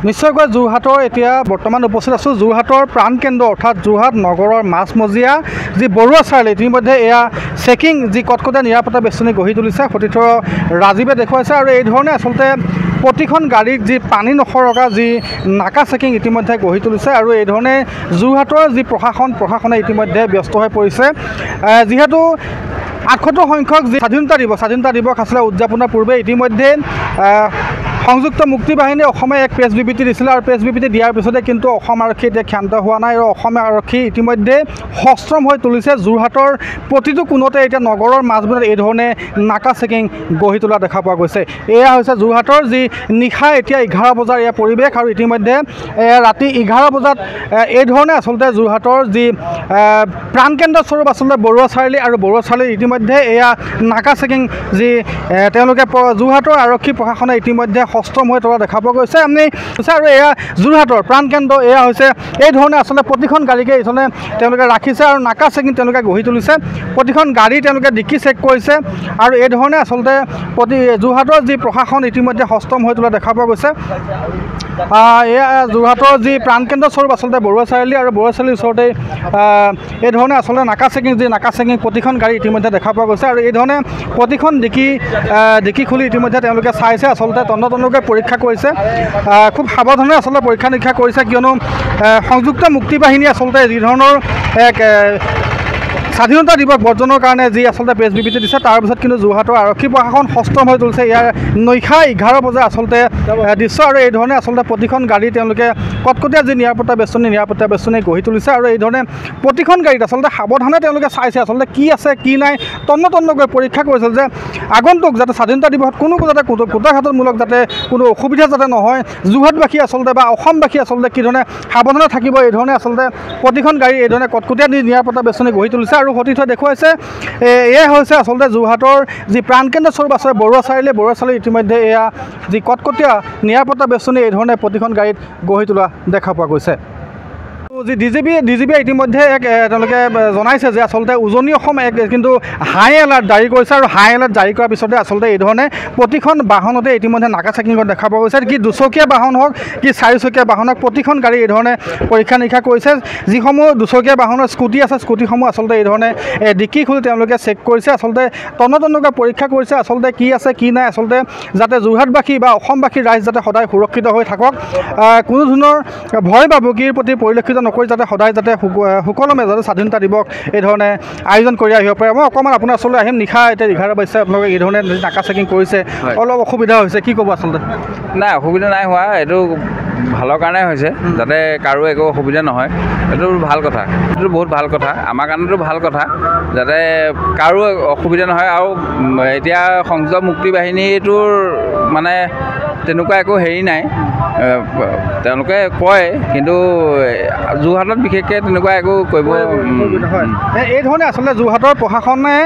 নিশ্চয়কৈ যোৰহাটৰ এতিয়া বৰ্তমান উপস্থিত আছোঁ যোৰহাটৰ প্ৰাণকেন্দ্ৰ অৰ্থাৎ যোৰহাট নগৰৰ মাজমজিয়া যি বৰুৱা চাৰিআলি ইতিমধ্যে এয়া চেকিং যি কটকটীয়া নিৰাপত্তা বেষ্টনী গঢ়ি তুলিছে সতীৰ্থ ৰাজীৱে দেখুৱাইছে আৰু এই ধৰণে আচলতে প্ৰতিখন গাড়ীত যি পানী নসৰকা যি নাকা চেকিং ইতিমধ্যে গঢ়ি তুলিছে আৰু এই ধৰণে যোৰহাটৰ যি প্ৰশাসনে ইতিমধ্যে ব্যস্ত হৈ পৰিছে যিহেতু ৭৮ সংখ্যক যি স্বাধীনতা দিৱস আছিলে উদযাপনৰ পূৰ্বে ইতিমধ্যে সংযুক্ত মুক্তি বাহিনীয়ে অসমে এক প্ৰেছ বিবৃতি দিছিলে আৰু প্ৰেছ বিবৃতি দিয়াৰ পিছতে কিন্তু অসম আৰক্ষী এতিয়া ক্ষান্ত হোৱা নাই আৰু অসম আৰক্ষী ইতিমধ্যে সষ্টম হৈ তুলিছে যোৰহাটৰ প্ৰতিটো কোণতে এতিয়া নগৰৰ মাজমজিয়াত এই ধৰণে নাকা চেকিং গঢ়ি তোলা দেখা পোৱা গৈছে এয়া হৈছে যোৰহাটৰ যি নিশা এতিয়া 11 বজাৰ এয়া পৰিৱেশ আৰু ইতিমধ্যে ৰাতি 11 বজাত এই ধৰণে আচলতে যোৰহাটৰ যি প্ৰাণকেন্দ্ৰ স্বৰূপ আচলতে বৰুৱা চাৰিআলি আৰু বৰুৱা চাৰিআলি ইতিমধ্যে এয়া নাকা চেকিং যি তেওঁলোকে যোৰহাটৰ আৰক্ষী প্ৰশাসনে ইতিমধ্যে সষ্টম হৈ থকা দেখা পোৱা গৈছে আমি আৰু এয়া যোৰহাটৰ প্ৰাণকেন্দ্ৰ এয়া হৈছে এই ধৰণে আচলতে প্ৰতিখন গাড়ীকে এইধৰণে তেওঁলোকে ৰাখিছে আৰু নাকা চেকিং তেওঁলোকে গঢ়ি তুলিছে প্ৰতিখন গাড়ী তেওঁলোকে ডিকি চেক কৰিছে আৰু এই ধৰণে আচলতে যোৰহাটৰ যি প্ৰশাসন ইতিমধ্যে সষ্টম হৈ তোলা দেখা পোৱা গৈছে এয়া যোৰহাটৰ যি প্ৰাণকেন্দ্ৰ স্বৰূপ আচলতে বৰুৱা চাৰিআলি আৰু বৰুৱা চাৰিআলিৰ ওচৰতে এই ধৰণে আচলতে নাকা চেকিং প্ৰতিখন গাড়ী ইতিমধ্যে দেখা পোৱা গৈছে আৰু এই ধৰণে প্ৰতিখন ডিকি খুলি ইতিমধ্যে তেওঁলোকে চাইছে আচলতে তন্নতন্নকৈ পৰীক্ষা কৰিছে খুব সাৱধানে আচলতে পৰীক্ষা নিৰীক্ষা কৰিছে কিয়নো সংযুক্ত মুক্তি বাহিনী আচলতে যি ধৰণৰ এক স্বাধীনতা দিৱস বৰ্জনৰ কাৰণে যি আচলতে প্ৰেছ বিবৃতি দিছে তাৰ পিছত কিন্তু যোৰহাটৰ আৰক্ষী প্ৰশাসন সষ্টম হৈ তুলিছে ইয়াৰ নিশা 11 বজাৰ আচলতে দৃশ্য আৰু এই ধৰণে আচলতে প্ৰতিখন গাড়ী তেওঁলোকে কটকটীয়া যি নিৰাপত্তা বেষ্টনী গঢ়ি তুলিছে আৰু এই ধৰণে প্ৰতিখন গাড়ীত আচলতে সাৱধানে তেওঁলোকে চাইছে আচলতে কি আছে কি নাই তন্নতন্নকৈ পৰীক্ষা কৰিছিল যে আগন্তুক যাতে স্বাধীনতা দিৱসত কোনো যাতে কুটাঘাতমূলক যাতে কোনো অসুবিধা যাতে নহয় যোৰহাটবাসী আচলতে বা অসমবাসী আচলতে কি ধৰণে সাৱধানে থাকিব এই ধৰণে আচলতে প্ৰতিখন গাড়ী এই ধৰণে কটকটীয়া নিৰাপত্তা বেষ্টনী গঢ়ি তুলিছে আৰু সতীৰ্থ দেখুৱাইছে এয়া হৈছে আচলতে যোৰহাটৰ যি প্ৰাণকেন্দ্ৰ স্বৰূপ আছে বৰুৱা চাৰিআলি ইতিমধ্যে এয়া যি কটকটীয়া নিৰাপত্তা বেষ্টনী এই ধৰণে প্ৰতিখন গাড়ীত গঢ়ি তোলা দেখা পোৱা গৈছে যি ডিজিবিয়ে ইতিমধ্যে তেওঁলোকে জনাইছে যে আচলতে উজনি অসম কিন্তু হাই এলাৰ্ট জাৰি কৰিছে আৰু হাই এলাৰ্ট জাৰি কৰাৰ পিছতে আচলতে এই ধৰণে প্ৰতিখন বাহনতে ইতিমধ্যে নাকা চেকিঙত দেখা পোৱা গৈছে কি দুচকীয়া বাহন হওক কি চাৰিচকীয়া বাহন হওক প্ৰতিখন গাড়ী এই ধৰণে পৰীক্ষা নিৰীক্ষা কৰিছে যিসমূহ দুচকীয়া বাহনৰ স্কুটি আছে স্কুটিসমূহ আচলতে এই ধৰণে ডিকি খুলি তেওঁলোকে চেক কৰিছে আচলতে তন্নতন্নকৈ পৰীক্ষা কৰিছে আচলতে কি আছে কি নাই আচলতে যাতে যোৰহাটবাসী বা অসমবাসী ৰাইজ যাতে সদায় সুৰক্ষিত হৈ থাকক কোনো ধৰণৰ ভয় বা ভগীৰ প্ৰতি পৰিলক্ষিত নকৰি যাতে সদায় যাতে সুকলমে যাতে স্বাধীনতা দিৱস এই ধৰণে আয়োজন কৰি আহিব পাৰে মই অকণমান আপোনাৰ ওচৰলৈ আহিম নিশা এতিয়া 11 বাজিছে আপোনালোকে এই ধৰণে নাকা চেকিং কৰিছে অলপ অসুবিধা হৈছে কি ক'ব আচলতে নাই অসুবিধা নাই হোৱা এইটো ভালৰ কাৰণে হৈছে যাতে কাৰো একো অসুবিধা নহয় এইটো ভাল কথা এইটো বহুত ভাল কথা আমাৰ কাৰণেতো ভাল কথা যাতে কাৰো অসুবিধা নহয় আৰু এতিয়া সংযুক্ত মুক্তি বাহিনীটোৰ মানে তেনেকুৱা একো হেৰি নাই তেওঁলোকে কয় কিন্তু যোৰহাটত বিশেষকৈ তেনেকুৱা একো কৰিব এই ধৰণে আচলতে যোৰহাটৰ প্ৰশাসনে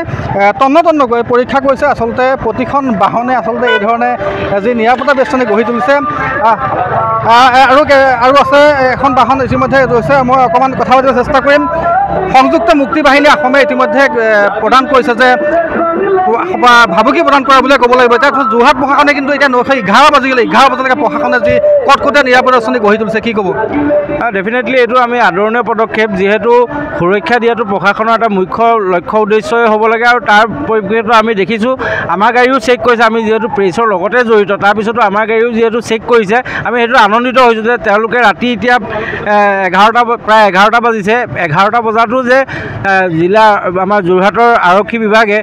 তন্নতন্নকৈ পৰীক্ষা কৰিছে আচলতে প্ৰতিখন বাহনে আচলতে এই ধৰণে যি নিৰাপত্তা বেষ্টনী গঢ়ি তুলিছে আৰু আছে এখন বাহন ইতিমধ্যে হৈছে মই অকণমান কথা পাতিব চেষ্টা কৰিম সংযুক্ত মুক্তি বাহিনী অসমে ইতিমধ্যে প্ৰদান কৰিছে যে ভাবুকি প্ৰদান কৰা বুলি ক'ব লাগিব এতিয়া যোৰহাট প্ৰশাসনে কিন্তু এতিয়া 11 বজালৈকে প্ৰশাসনে যি কটকটীয়া নিৰাপত্তা বেষ্টনী গঢ়ি তুলিছে কি ক'ব ডেফিনেটলি এইটো আমি আদৰণীয় পদক্ষেপ যিহেতু সুৰক্ষা দিয়াটো প্ৰশাসনৰ এটা মুখ্য লক্ষ্য উদ্দেশ্যই হ'ব লাগে আৰু তাৰ পৰিপ্ৰেক্ষিতত আমি দেখিছোঁ আমাৰ গাড়ীও চেক কৰিছে আমি যিহেতু প্ৰেছৰ লগতে জড়িত তাৰপিছতো আমাৰ গাড়ীও যিহেতু চেক কৰিছে আমি সেইটো আনন্দিত হৈছোঁ যে তেওঁলোকে ৰাতি এতিয়া প্ৰায় 11টা বাজিছে 11টা বজাতো যে জিলা আমাৰ যোৰহাটৰ আৰক্ষী বিভাগে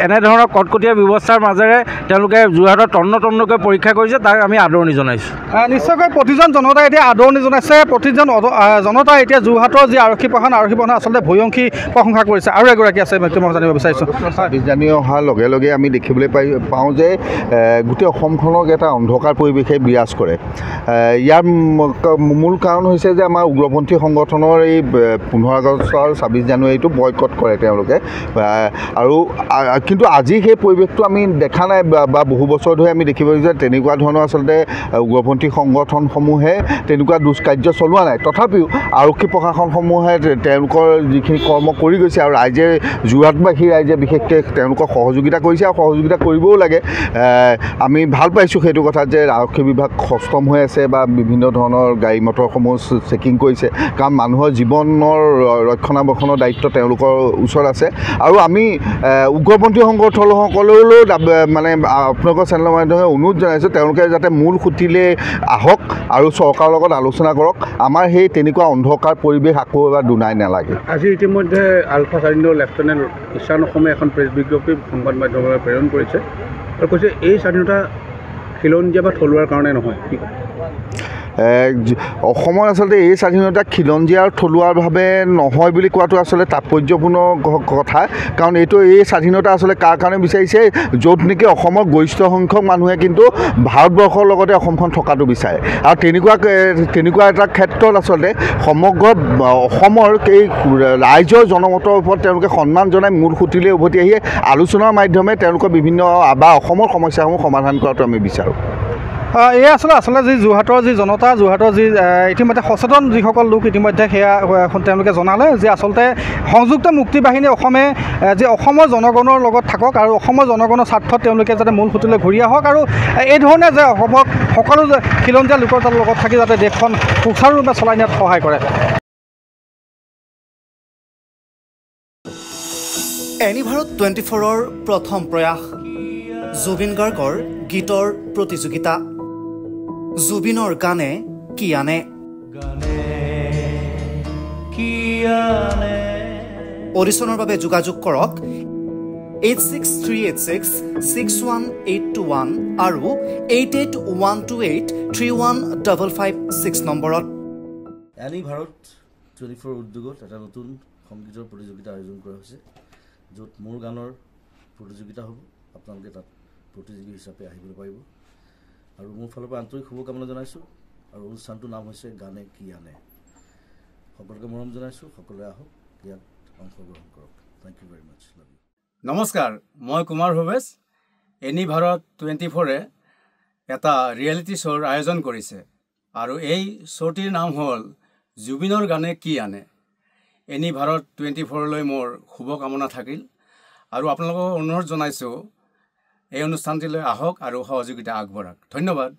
এনেধৰণৰ কটকটীয়া ব্যৱস্থাৰ মাজেৰে তেওঁলোকে যোৰহাটৰ তন্নতন্নকৈ পৰীক্ষা কৰিছে তাক আমি আদৰণি জনাইছোঁ নিশ্চয়কৈ প্ৰতিজন জনতাই এতিয়া আদৰণি জনাইছে প্ৰতিজন জনতাই এতিয়া যোৰহাটৰ যি আৰক্ষী প্ৰশাসন আচলতে ভয়ংকী প্ৰশংসা কৰিছে আৰু এগৰাকী আছে মই জানিব বিচাৰিছোঁ জানি অহাৰ লগে লগে আমি দেখিবলৈ পাওঁ যে গোটেই অসমখনক এটা অন্ধকাৰ পৰিৱেশে বিৰাজ কৰে ইয়াৰ মূল কাৰণ হৈছে যে আমাৰ উগ্ৰপন্থী সংগঠনৰ এই 15 আগষ্ট আৰু 26 জানুৱাৰীটো বয়কট কৰে তেওঁলোকে আৰু কিন্তু আজি সেই পৰিৱেশটো আমি দেখা নাই বা বহু বছৰ ধৰি আমি দেখিব যে তেনেকুৱা ধৰণৰ আচলতে উগ্ৰপন্থী সংগঠনসমূহে তেনেকুৱা দুষ্কাৰ্য চলোৱা নাই তথাপিও আৰক্ষী প্ৰশাসনসমূহে তেওঁলোকৰ তেওঁলোকৰ যিখিনি কৰ্ম কৰি গৈছে আৰু ৰাইজে যোৰহাটবাসী ৰাইজে বিশেষকৈ তেওঁলোকক সহযোগিতা কৰিছে আৰু সহযোগিতা কৰিবও লাগে। আমি ভাল পাইছোঁ সেইটো কথা যে আৰক্ষী বিভাগ সষ্টম হৈ আছে বা বিভিন্ন ধৰণৰ গাড়ী মটৰসমূহ চেকিং কৰিছে, কাৰণ মানুহৰ জীৱনৰ ৰক্ষণাবেক্ষণৰ দায়িত্ব তেওঁলোকৰ ওচৰত আছে। আৰু আমি উগ্ৰপন্থী সংগঠনসকললৈও মানে আপোনালোকৰ চেনেলৰ মাধ্যমে অনুৰোধ জনাইছোঁ, তেওঁলোকে যাতে মূল খুঁটিলে আহক আৰু চৰকাৰৰ লগত আলোচনা কৰক। আমাৰ সেই তেনেকুৱা অন্ধকাৰ পৰিৱেশ আকৌ এবাৰ দুনাই নালাগে। আজি ইতিমধ্যে আলফা স্বাধীনৰ লেফটেনেণ্ট ঈশান অসমে এখন প্ৰেছ বিজ্ঞপ্তি সংবাদ মাধ্যমলৈ প্ৰেৰণ কৰিছে আৰু কৈছে এই স্বাধীনতা খিলঞ্জীয়া বা থলুৱাৰ কাৰণে নহয়। অসমৰ আচলতে এই স্বাধীনতা খিলঞ্জীয়া আৰু থলুৱাভাৱে নহয় বুলি কোৱাটো আচলতে তাৎপৰ্যপূৰ্ণ কথা, কাৰণ এই স্বাধীনতা আচলতে কাৰ কাৰণে বিচাৰিছে, য'ত নেকি অসমৰ গৰিষ্ঠ সংখ্যক মানুহে কিন্তু ভাৰতবৰ্ষৰ লগতে অসমখন থকাটো বিচাৰে। আৰু তেনেকুৱা এটা ক্ষেত্ৰত আচলতে সমগ্ৰ অসমৰ এই ৰাইজৰ জনমতৰ ওপৰত তেওঁলোকে সন্মান জনাই মূল সুঁতিলৈ উভতি আহি আলোচনাৰ মাধ্যমে তেওঁলোকৰ বিভিন্ন বা অসমৰ সমস্যাসমূহ সমাধান কৰাটো আমি বিচাৰোঁ। এয়া আচলতে যি যোৰহাটৰ যি জনতা, যোৰহাটৰ যি ইতিমধ্যে সচেতন যিসকল লোক ইতিমধ্যে সেয়া তেওঁলোকে জনালে যে আচলতে সংযুক্ত মুক্তি বাহিনী অসমে যে অসমৰ জনগণৰ লগত থাকক আৰু অসমৰ জনগণৰ স্বাৰ্থত তেওঁলোকে যাতে মূল সুঁতিলৈ ঘূৰি আহক আৰু এই ধৰণে যে অসমক সকলো খিলঞ্জীয়া লোকৰ লগত থাকি যাতে দেশখন সুচাৰুৰূপে চলাই নিয়াত সহায় কৰে। এনি ভাৰত 24ৰ প্ৰথম প্ৰয়াস জুবিন গাৰ্গৰ গীতৰ প্ৰতিযোগিতা জুবিনৰ গানে কি আনে। অডিশ্যনৰ বাবে যোগাযোগ কৰক 8638661821 আৰু 8812831556 নম্বৰত। এনি ভাৰত 24 উদ্যোগত এটা নতুন সংগীতৰ প্ৰতিযোগিতা আয়োজন কৰা হৈছে, য'ত মোৰ গানৰ প্ৰতিযোগিতা হ'ব। আপোনালোকে তাত প্ৰতিযোগী হিচাপে আহিবলৈ পাৰিব আৰু মোৰ ফালৰ পৰা আন্তৰিক শুভকামনা জনাইছোঁ। আৰু অনুষ্ঠানটোৰ নাম হৈছে গানে কি আনে। সকলোকে মৰম জনাইছোঁ, সকলোৱে আহক, ইয়াত অংশগ্ৰহণ কৰক। Thank you very much. Love you. নমস্কাৰ, মই কুমাৰ ভৱেশ। এনি ভাৰত 24-এ এটা ৰিয়েলিটি শ্ব'ৰ আয়োজন কৰিছে আৰু এই শ্ব'টিৰ নাম হ'ল জুবিনৰ গানে কি আনে। এনি ভাৰত 24লৈ মোৰ শুভকামনা থাকিল আৰু আপোনালোকক অনুৰোধ জনাইছোঁ এই অনুষ্ঠানটিলৈ আহক আৰু সহযোগিতা আগবঢ়াওক। ধন্যবাদ।